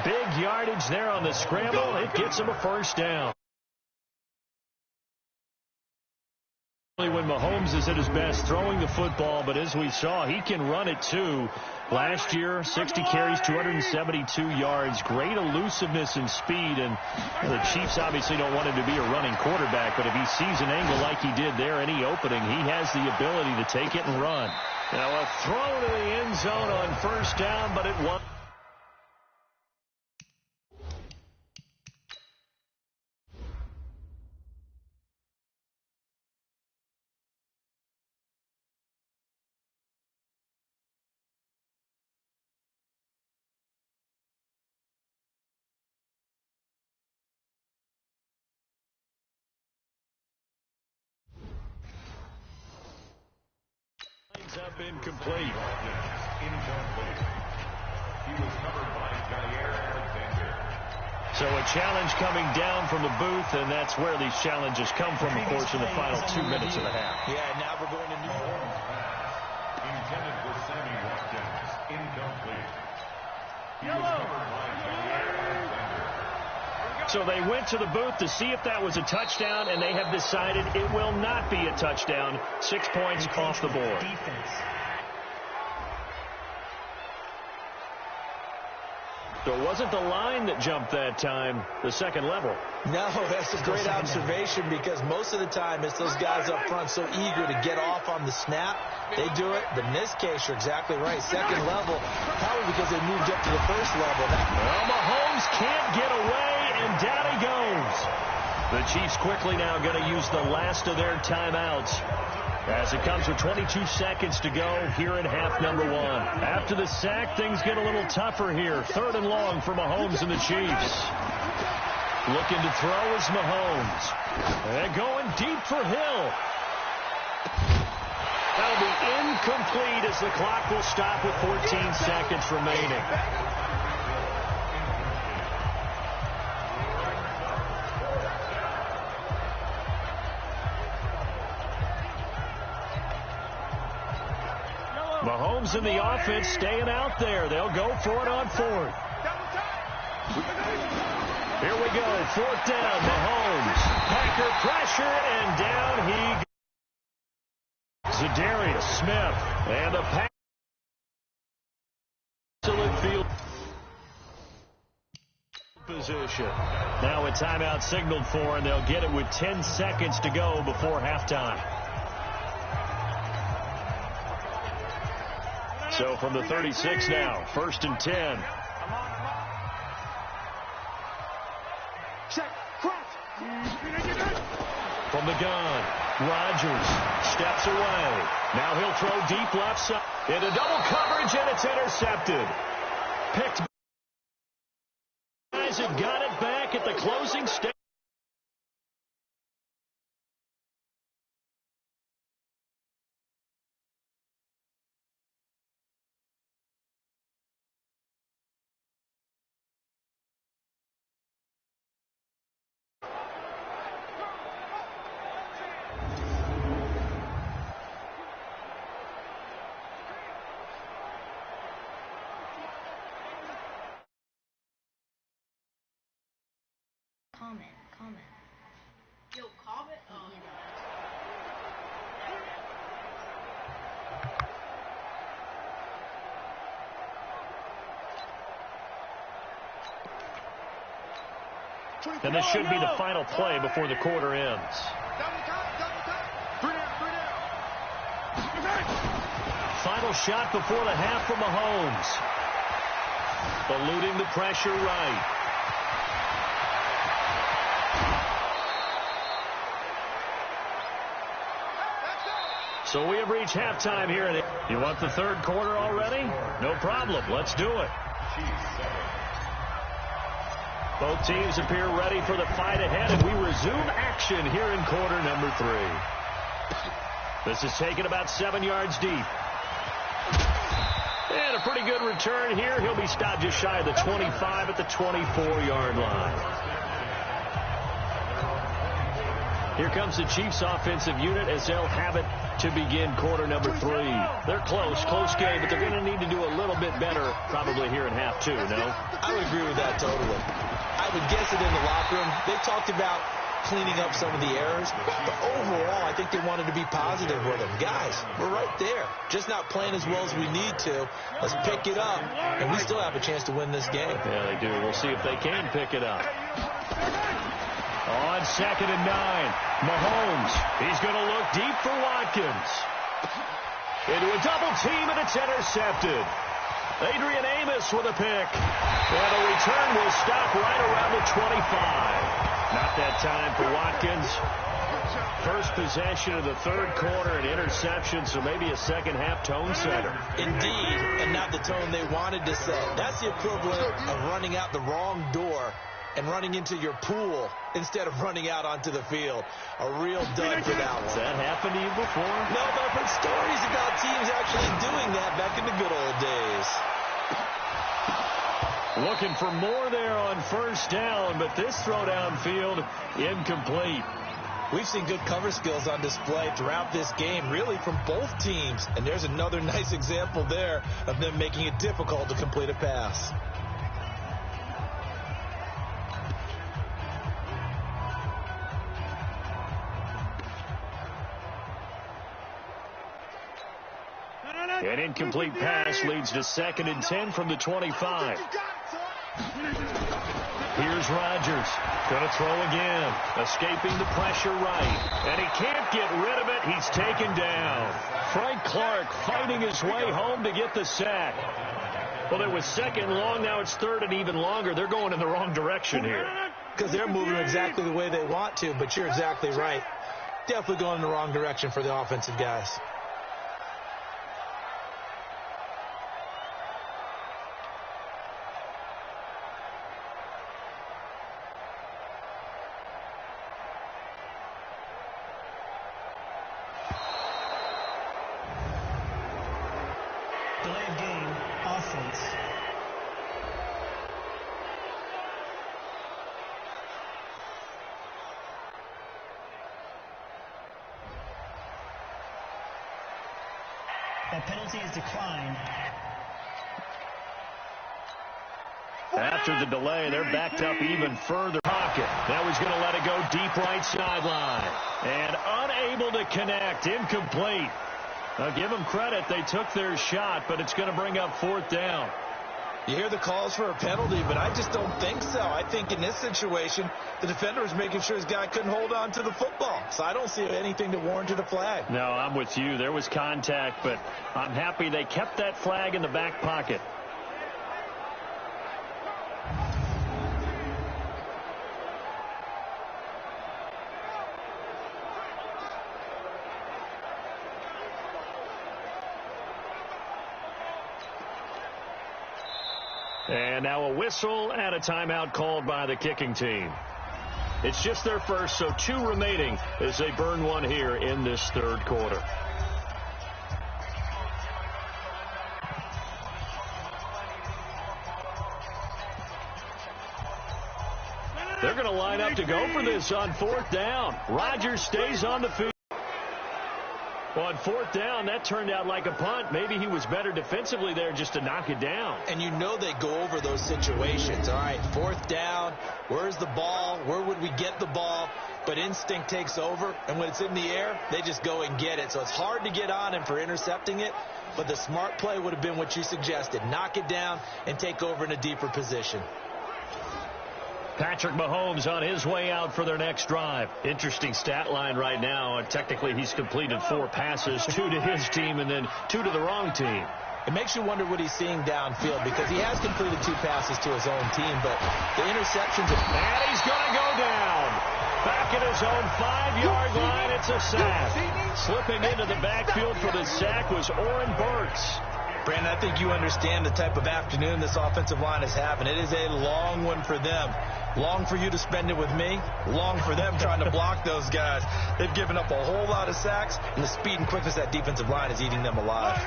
Big yardage there on the scramble. It gets him a first down. When Mahomes is at his best throwing the football, but as we saw, he can run it too. Last year, 60 carries, 272 yards. Great elusiveness and speed, and the Chiefs obviously don't want him to be a running quarterback, but if he sees an angle like he did there, any opening, he has the ability to take it and run. Now a throw to the end zone on first down, but it won. Up incomplete. He was covered by Jair Alexander. So a challenge coming down from the booth, and that's where these challenges come from, of course, in the final 2 minutes of the half. Yeah, now we're going to New Orleans. Intended for Sammy Watkins. Incomplete. He was covered by Jair Alexander. So they went to the booth to see if that was a touchdown, and they have decided it will not be a touchdown. 6 points off the board. So it wasn't the line that jumped that time, the second level. No, that's a great observation because most of the time it's those guys up front so eager to get off on the snap. They do it. But in this case, you're exactly right. Second level, probably because they moved up to the first level. Well, Mahomes can't get away, and down he goes. The Chiefs quickly now going to use the last of their timeouts as it comes with 22 seconds to go here in half number one. After the sack, things get a little tougher here. 3rd and long for Mahomes and the Chiefs. Looking to throw is Mahomes. And going deep for Hill. That'll be incomplete as the clock will stop with 14 seconds remaining. Mahomes and the offense staying out there. They'll go for it on 4th. Here we go. 4th down. Mahomes. Packer pressure, and down he goes. Zadarius Smith. And the pass. Field position. Now a timeout signaled for, and they'll get it with 10 seconds to go before halftime. So from the 36 now, 1st and 10. From the gun, Rodgers steps away. Now he'll throw deep left side. Into double coverage, and it's intercepted. Picked. Guys have got it back at the closing stage. Comment. Yo, comment? Oh. And this should be the final play before the quarter ends. Final shot before the half for Mahomes. Eluding the pressure right. So we have reached halftime here. You want the 3rd quarter already? No problem. Let's do it. Both teams appear ready for the fight ahead, and we resume action here in quarter number 3. This is taken about 7 yards deep. And a pretty good return here. He'll be stopped just shy of the 25 at the 24-yard line. Here comes the Chiefs offensive unit as they'll have it to begin quarter number 3. They're close game, but they're going to need to do a little bit better probably here in half 2, no? I would agree with that totally. I would guess it in the locker room. They talked about cleaning up some of the errors, but overall, I think they wanted to be positive with them. Guys, we're right there. Just not playing as well as we need to. Let's pick it up, and we still have a chance to win this game. Yeah, they do. We'll see if they can pick it up. On 2nd and 9, Mahomes. He's going to look deep for Watkins. Into a double team, and it's intercepted. Adrian Amos with a pick. And the return will stop right around the 25. Not that time for Watkins. First possession of the 3rd quarter, an interception, so maybe a second-half tone setter. Indeed, and not the tone they wanted to set. That's the equivalent of running out the wrong door and running into your pool instead of running out onto the field. A real dud for that one. Has that happened to you before? No, but I've heard stories about teams actually doing that back in the good old days. Looking for more there on 1st down, but this throw downfield incomplete. We've seen good cover skills on display throughout this game, really from both teams. And there's another nice example there of them making it difficult to complete a pass. An incomplete pass leads to 2nd and 10 from the 25. Here's Rodgers. Going to throw again. Escaping the pressure right. And he can't get rid of it. He's taken down. Frank Clark fighting his way home to get the sack. Well, it was 2nd long. Now it's 3rd and even longer. They're going in the wrong direction here. Because they're moving exactly the way they want to, but you're exactly right. Definitely going in the wrong direction for the offensive guys. Delayed game, offense. That penalty is declined. After the delay, they're backed up even further. Pocket. Now he's going to let it go deep right sideline. And unable to connect. Incomplete. Now, give them credit. They took their shot, but it's going to bring up 4th down. You hear the calls for a penalty, but I just don't think so. I think in this situation, the defender was making sure his guy couldn't hold on to the football. So I don't see anything that warranted a flag. No, I'm with you. There was contact, but I'm happy they kept that flag in the back pocket. And now a whistle and a timeout called by the kicking team. It's just their first, so 2 remaining as they burn one here in this 3rd quarter. They're going to line up to go for this on 4th down. Rodgers stays on the field. On 4th down, that turned out like a punt. Maybe he was better defensively there just to knock it down. And you know they go over those situations. All right, 4th down, where's the ball? Where would we get the ball? But instinct takes over, and when it's in the air, they just go and get it. So it's hard to get on him for intercepting it, but the smart play would have been what you suggested. Knock it down and take over in a deeper position. Patrick Mahomes on his way out for their next drive. Interesting stat line right now. Technically, he's completed 4 passes, 2 to his team and then 2 to the wrong team. It makes you wonder what he's seeing downfield because he has completed 2 passes to his own team, but the interceptions... And he's going to go down. Back at his own 5-yard line, it's a sack. Slipping into the backfield for the sack was Oren Burks. Brandon, I think you understand the type of afternoon this offensive line is having. It is a long one for them. Long for you to spend it with me. Long for them trying to block those guys. They've given up a whole lot of sacks, and the speed and quickness of that defensive line is eating them alive.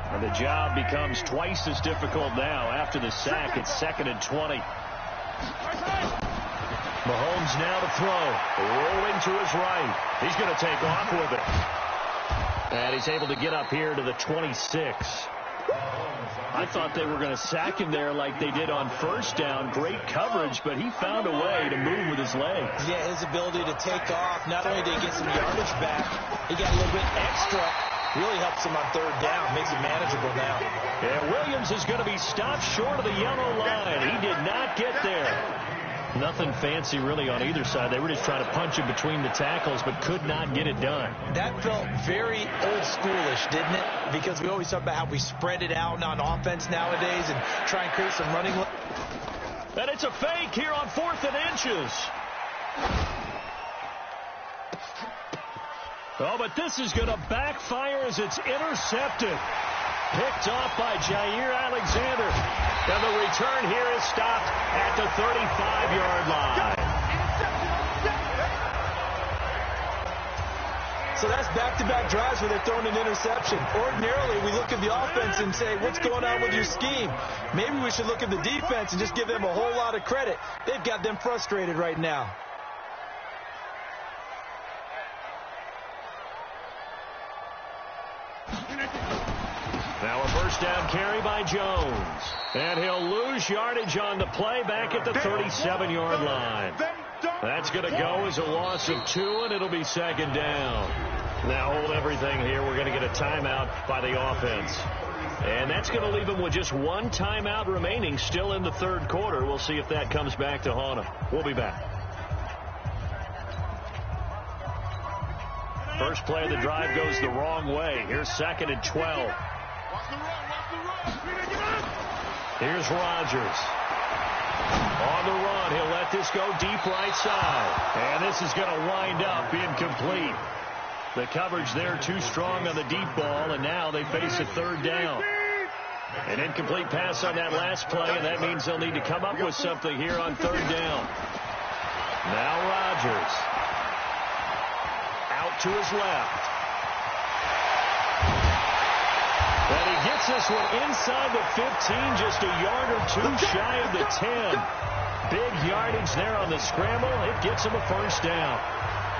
And the job becomes twice as difficult now. After the sack, it's 2nd and 20. Mahomes now to throw. Rolling to his right. He's going to take off with it. And he's able to get up here to the 26. I thought they were going to sack him there like they did on first down. Great coverage, but he found a way to move with his legs. Yeah, his ability to take off. Not only did he get some yardage back, he got a little bit extra. Really helps him on third down. Makes it manageable now. And Williams is going to be stopped short of the yellow line. He did not get there. Nothing fancy really on either side. They were just trying to punch him between the tackles, but could not get it done. That felt very old schoolish, didn't it? Because we always talk about how we spread it out on offense nowadays and try and create some running. And it's a fake here on 4th and inches. Oh, but this is going to backfire as it's intercepted. Picked off by Jair Alexander. And the return here is stopped at the 35-yard line. So that's back-to-back drives where they're throwing an interception. Ordinarily, we look at the offense and say, what's going on with your scheme? Maybe we should look at the defense and just give them a whole lot of credit. They've got them frustrated right now. Now a first down carry by Jones. And he'll lose yardage on the play back at the 37-yard line. That's going to go as a loss of 2, and it'll be 2nd down. Now hold everything here. We're going to get a timeout by the offense. And that's going to leave them with just 1 timeout remaining still in the 3rd quarter. We'll see if that comes back to haunt them. We'll be back. First play of the drive goes the wrong way. Here's 2nd and 12. Here's Rodgers. On the run, he'll let this go deep right side. And this is going to wind up incomplete. The coverage there too strong on the deep ball, and now they face a 3rd down. An incomplete pass on that last play, and that means they'll need to come up with something here on 3rd down. Now Rodgers. Out to his left. And he gets this one inside the 15, just a yard or 2 shy of the 10. Big yardage there on the scramble. It gets him a first down.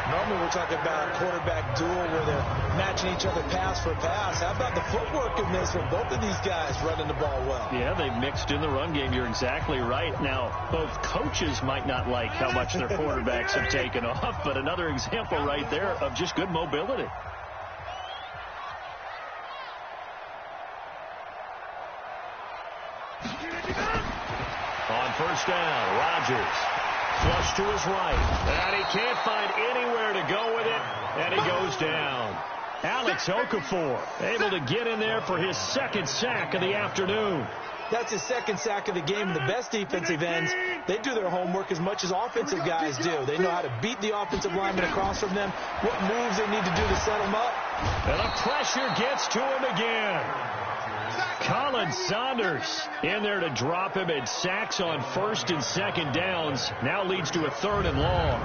Normally we're talking about a quarterback duel where they're matching each other pass for pass. How about the footwork in this with both of these guys running the ball well? Yeah, they've mixed in the run game. You're exactly right. Now, both coaches might not like how much their quarterbacks have taken off, but another example right there of just good mobility. On first down, Rodgers. Flush to his right. And he can't find anywhere to go with it. And he goes down. Alex Okafor able to get in there for his 2nd sack of the afternoon. That's his 2nd sack of the game. The best defensive ends, they do their homework as much as offensive guys do. They know how to beat the offensive lineman across from them, what moves they need to do to set them up. And the pressure gets to him again. Colin Saunders in there to drop him, and sacks on 1st and 2nd downs now leads to a 3rd and long.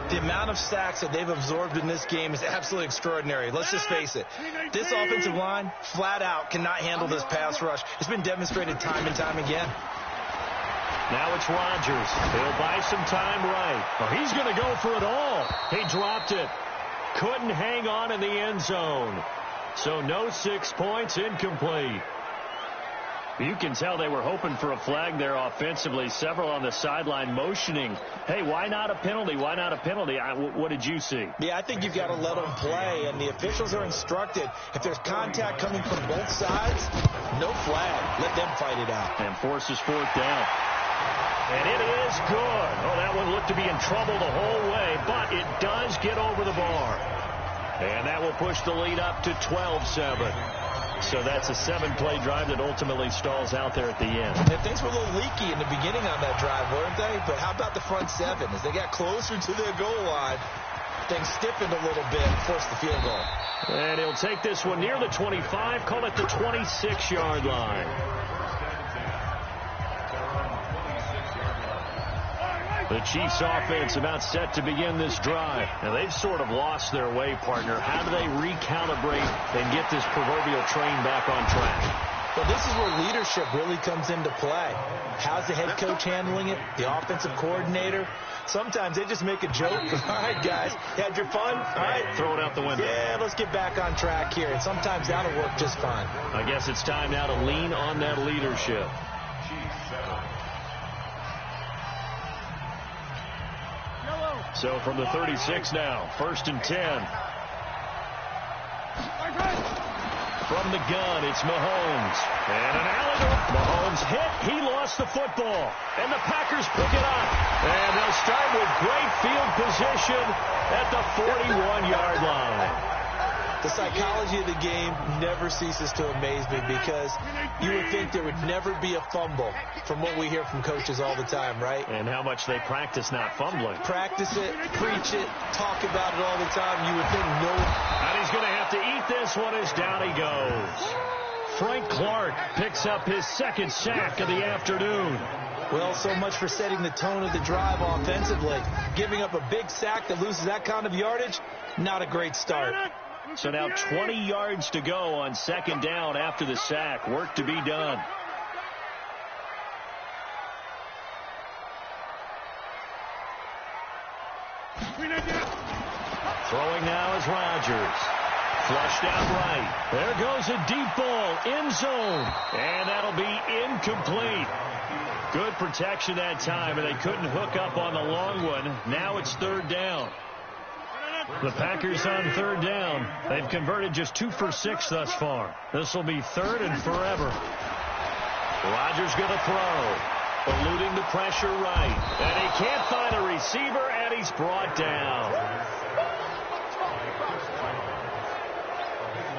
The amount of sacks that they've absorbed in this game is absolutely extraordinary. Let's just face it. This offensive line, flat out, cannot handle this pass rush. It's been demonstrated time and time again. Now it's Rodgers. He'll buy some time right. Oh, he's going to go for it all. He dropped it. Couldn't hang on in the end zone. So no 6 points, incomplete. You can tell they were hoping for a flag there offensively. Several on the sideline motioning, hey, why not a penalty? Why not a penalty? What did you see? Yeah, I think you've got to let them play, and the officials are instructed. If there's contact coming from both sides, no flag. Let them fight it out. And forces 4th down. And it is good. Oh, that one looked to be in trouble the whole way, but it does get over the bar. And that will push the lead up to 12-7. So that's a 7-play drive that ultimately stalls out there at the end. And things were a little leaky in the beginning on that drive, weren't they? But how about the front 7? As they got closer to their goal line, things stiffened a little bit and forced the field goal. And he'll take this one near the 25, call it the 26-yard line. The Chiefs offense about set to begin this drive. Now they've sort of lost their way, partner. How do they recalibrate and get this proverbial train back on track? Well, this is where leadership really comes into play. How's the head coach handling it? The offensive coordinator? Sometimes they just make a joke. All right, guys, you had your fun? All right. Throw it out the window. Yeah, let's get back on track here. And sometimes that'll work just fine. I guess it's time now to lean on that leadership. So from the 36 now, 1st and 10. From the gun, it's Mahomes. And an alley. Mahomes hit. He lost the football. And the Packers pick it up. And they'll start with great field position at the 41-yard line. The psychology of the game never ceases to amaze me because you would think there would never be a fumble from what we hear from coaches all the time, right? And how much they practice not fumbling. Practice it, preach it, talk about it all the time. You would think no. And he's going to have to eat this one as down he goes. Frank Clark picks up his 2nd sack of the afternoon. Well, so much for setting the tone of the drive offensively. Giving up a big sack that loses that kind of yardage, not a great start. So now 20 yards to go on 2nd down after the sack. Work to be done. Throwing now is Rodgers. Flushed out right. There goes a deep ball. End zone. And that'll be incomplete. Good protection that time, and they couldn't hook up on the long one. Now it's 3rd down. The Packers on 3rd down. They've converted just 2 for 6 thus far. This will be 3rd and forever. Rodgers going to throw. Eluding the pressure right. And he can't find a receiver, and he's brought down.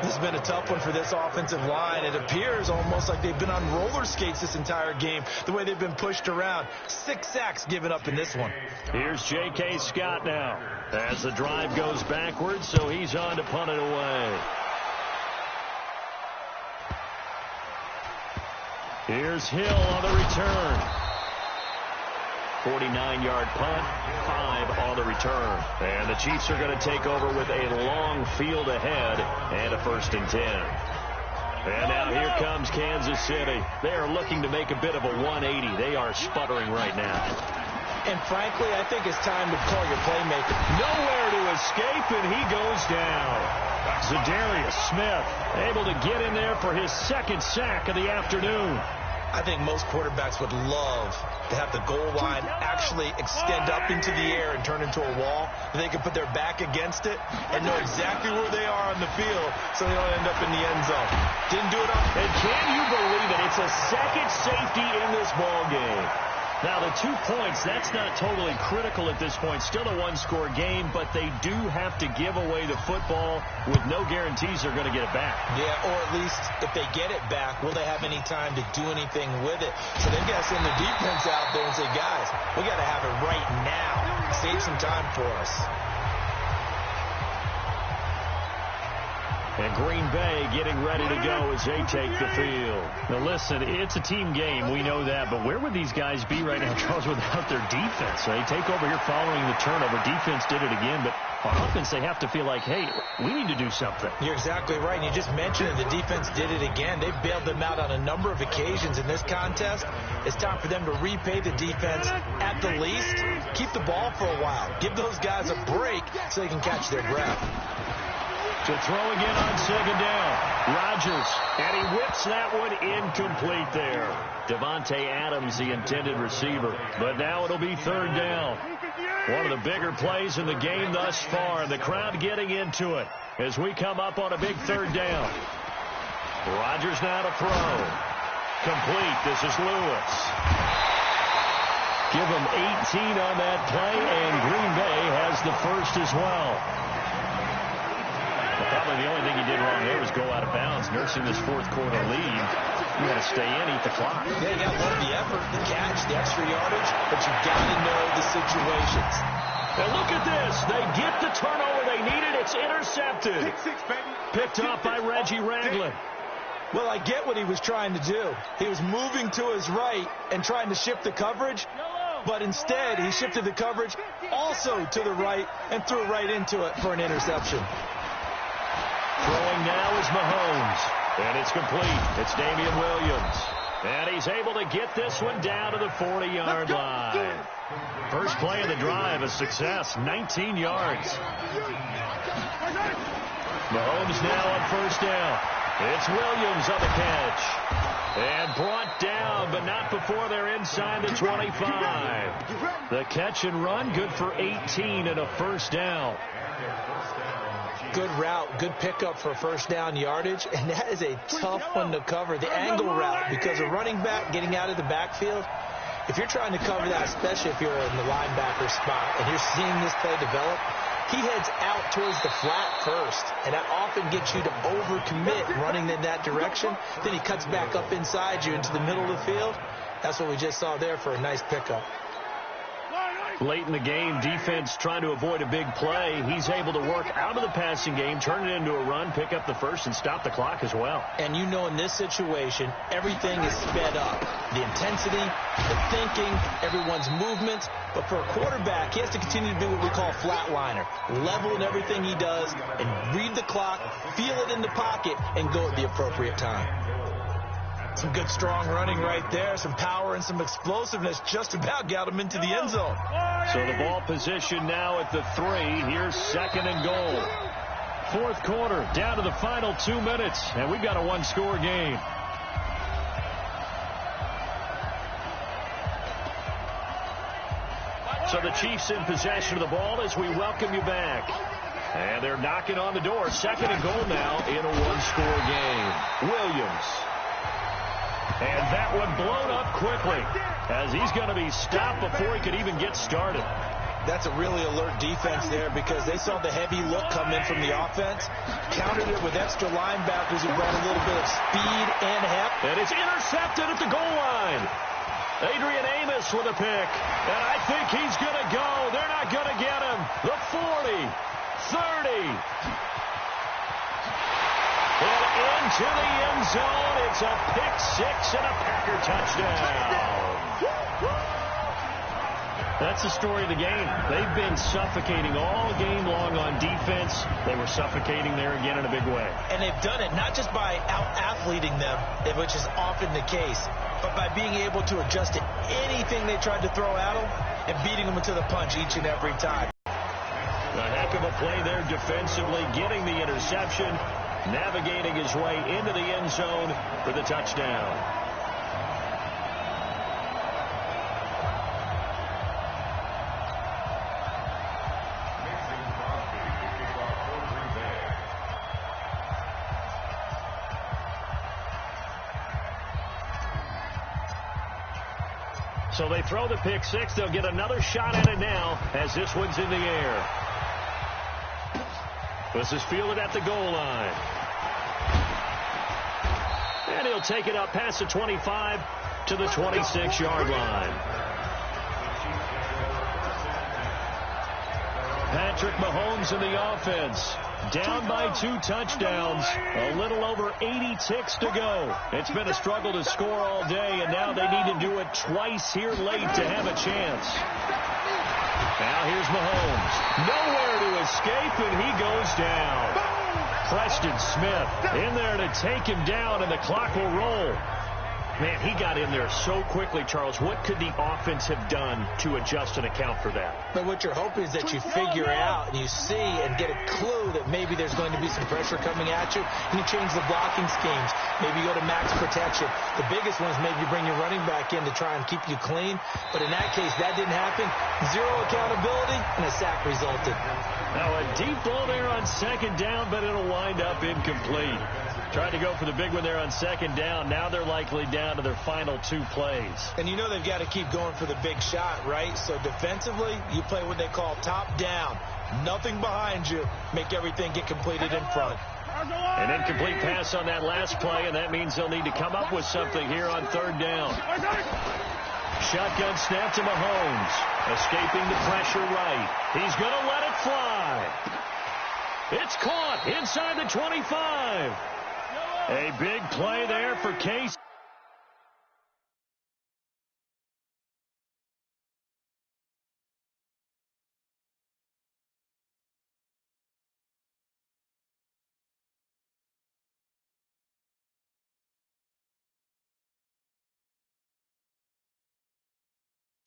This has been a tough one for this offensive line. It appears almost like they've been on roller skates this entire game, the way they've been pushed around. 6 sacks given up in this one. Here's J.K. Scott now as the drive goes backwards, so he's on to punt it away. Here's Hill on the return. 49-yard punt, 5 on the return. And the Chiefs are going to take over with a long field ahead and a 1st and 10. And now here comes Kansas City. They are looking to make a bit of a 180. They are sputtering right now. And frankly, I think it's time to call your playmaker. Nowhere to escape, and he goes down. Zadarius Smith able to get in there for his 2nd sack of the afternoon. I think most quarterbacks would love to have the goal line actually extend up into the air and turn into a wall. They can put their back against it and know exactly where they are on the field so they don't end up in the end zone. Didn't do it on. And can you believe it? It's a 2nd safety in this ball game. Now, the 2 points, that's not totally critical at this point. Still a 1-score game, but they do have to give away the football with no guarantees they're going to get it back. Yeah, or at least if they get it back, will they have any time to do anything with it? So they've got to send the defense out there and say, guys, we got to have it right now. Save some time for us. And Green Bay getting ready to go as they take the field. Now, listen, it's a team game. We know that. But where would these guys be right now, Charles, without their defense? They take over here following the turnover. Defense did it again. But on offense, they have to feel like, hey, we need to do something. You're exactly right. And you just mentioned it. The defense did it again. They bailed them out on a number of occasions in this contest. It's time for them to repay the defense at the least. Keep the ball for a while. Give those guys a break so they can catch their breath. To throw again on 2nd down. Rodgers, and he whips that one incomplete there. Devontae Adams, the intended receiver. But now it'll be 3rd down. One of the bigger plays in the game thus far. The crowd getting into it as we come up on a big 3rd down. Rodgers now to throw. Complete. This is Lewis. Give him 18 on that play, and Green Bay has the 1st as well. Probably the only thing he did wrong there was go out of bounds, nursing this 4th quarter lead. You got to stay in, eat the clock. Yeah, you got to love the effort, the catch, the extra yardage, but you got to know the situations. And look at this. They get the turnover they needed. It's intercepted. Picked up by Reggie Ragland. Well, I get what he was trying to do. He was moving to his right and trying to shift the coverage, but instead he shifted the coverage also to the right and threw right into it for an interception. Throwing now is Mahomes. And it's complete. It's Damian Williams. And he's able to get this one down to the 40-yard line. First play of the drive, a success, 19 yards. Mahomes now on first down. It's Williams on the catch. And brought down, but not before they're inside the 25. The catch and run, good for 18 and a first down. Good route, good pickup for first down yardage, and that is a tough one to cover. The angle route, because a running back getting out of the backfield, if you're trying to cover that, especially if you're in the linebacker spot and you're seeing this play develop, he heads out towards the flat first, and that often gets you to overcommit running in that direction. Then he cuts back up inside you into the middle of the field. That's what we just saw there for a nice pickup. Late in the game, defense trying to avoid a big play. He's able to work out of the passing game, turn it into a run, pick up the first, and stop the clock as well. And you know in this situation, everything is sped up. The intensity, the thinking, everyone's movements. But for a quarterback, he has to continue to do what we call flatliner. Level in everything he does and read the clock, feel it in the pocket, and go at the appropriate time. Some good, strong running right there. Some power and some explosiveness just about got him into the end zone. So the ball position now at the 3. Here's second and goal. Fourth quarter, down to the final 2 minutes, and we've got a one-score game. So the Chiefs in possession of the ball as we welcome you back. And they're knocking on the door. Second and goal now in a one-score game. Williams. And that one blown up quickly as he's going to be stopped before he could even get started. That's a really alert defense there because they saw the heavy look come in from the offense, countered it with extra linebackers who brought a little bit of speed and heft. And it's intercepted at the goal line. Adrian Amos with a pick. And I think he's going to go. They're not going to get him. The 40, 30. And into the end zone, it's a pick-6 and a Packer touchdown. That's the story of the game. They've been suffocating all game long on defense. They were suffocating there again in a big way. And they've done it not just by out-athleting them, which is often the case, but by being able to adjust to anything they tried to throw at them and beating them to the punch each and every time. A heck of a play there defensively, getting the interception, navigating his way into the end zone for the touchdown. So they throw the pick-6. They'll get another shot at it now as this one's in the air. This is fielded at the goal line. And he'll take it up past the 25 to the 26-yard line. Patrick Mahomes in the offense. Down by 2 touchdowns. A little over 80 ticks to go. It's been a struggle to score all day, and now they need to do it twice here late to have a chance. Now here's Mahomes. Nowhere to escape, and he goes down. Preston Smith in there to take him down, and the clock will roll. Man, he got in there so quickly, Charles. What could the offense have done to adjust and account for that? But what you're hoping is that you figure out and you see and get a clue that maybe there's going to be some pressure coming at you, and you change the blocking schemes. Maybe you go to max protection. The biggest one is maybe you bring your running back in to try and keep you clean. But in that case, that didn't happen. Zero accountability, and a sack resulted. Now a deep ball there on second down, but it'll wind up incomplete. Tried to go for the big one there on second down. Now they're likely down to their final 2 plays. And you know they've got to keep going for the big shot, right? So defensively, you play what they call top down. Nothing behind you. Make everything get completed in front. An incomplete pass on that last play, and that means they'll need to come up with something here on third down. Shotgun snap to Mahomes. Escaping the pressure right. He's going to let it fly. It's caught inside the 25. A big play there for Case.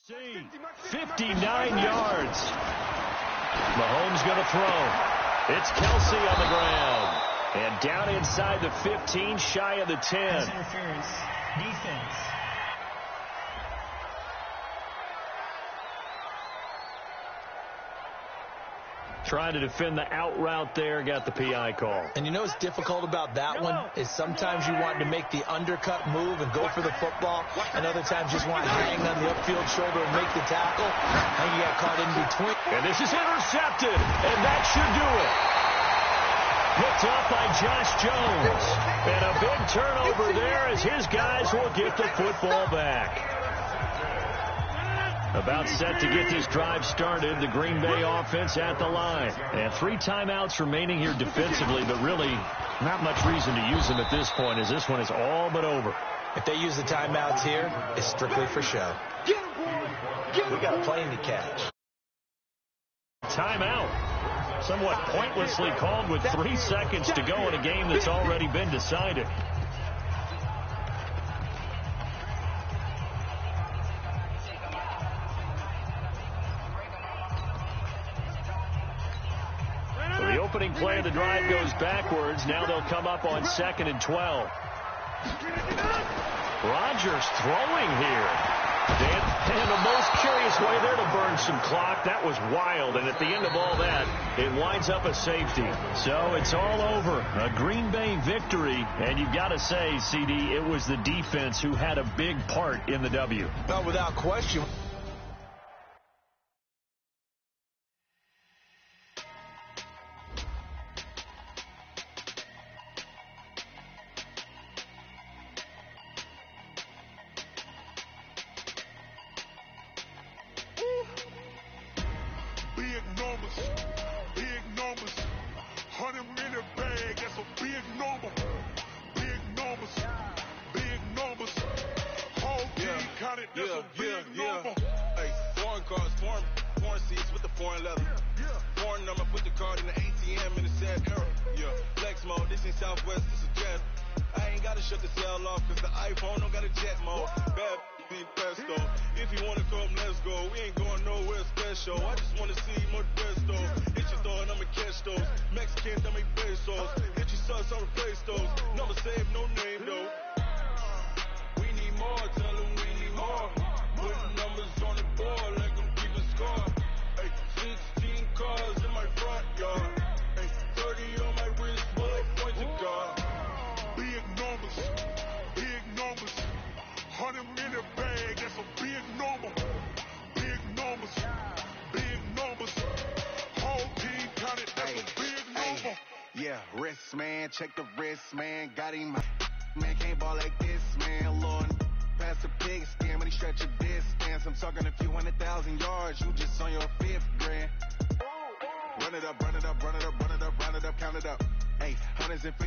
59 yards. Mahomes going to throw. It's Kelsey on the ground. And down inside the 15, shy of the 10. Pass interference. Defense. Trying to defend the out route there, got the PI call. And you know what's difficult about that one is sometimes you want to make the undercut move and go for the football, and other times you just want to hang on the upfield shoulder and make the tackle, and you got caught in between. And this is intercepted, and that should do it. Picked up by Josh Jones. And a big turnover there as his guys will get the football back. About set to get this drive started, the Green Bay offense at the line. And 3 timeouts remaining here defensively, but really not much reason to use them at this point as this one is all but over. If they use the timeouts here, it's strictly for show. We got a plane to catch. Timeout. Somewhat pointlessly called with 3 seconds to go in a game that's already been decided. So the opening play of the drive goes backwards. Now they'll come up on 2nd and 12. Rodgers throwing here. And the most curious way there to burn some clock. That was wild. And at the end of all that, it winds up a safety. So it's all over. A Green Bay victory. And you've got to say, CD, it was the defense who had a big part in the W. Not without question. Big numbers, 100 in the bag, that's a big number. Big numbers, whole team counted, that's a big number. Hey, foreign cars, foreign seats with the foreign leather. Foreign number, put the card in the ATM in the sad era. Flex mode, this ain't Southwest, this is Jet. I ain't gotta shut the cell off, cause the iPhone don't got a jet mode. Bad be presto. If you wanna come, let's go. We ain't going nowhere special. I just wanna see more presto. Hit your thought, I'ma catch those. Mexicans, I make pesos. Hit your sus, I'll replace those. Number save, no name though. We need more, tell them we need more. Putting numbers on the board like I'm keeping score. Hey, 16 cars in my front yard. Hey, 30 on my wrist, bullet point to God. Big numbers, 100 in the bag, that's a big number. Big numbers, whole team counted, that's a big number. Yeah, wrist man, check the wrist man, got him. Man can't ball like this, man. Lord, pass the pig skin when he stretch your distance. I'm talking a few 100,000 yards, you just on your 5th grand. Run it up, count it up. Hey, hundreds and 50.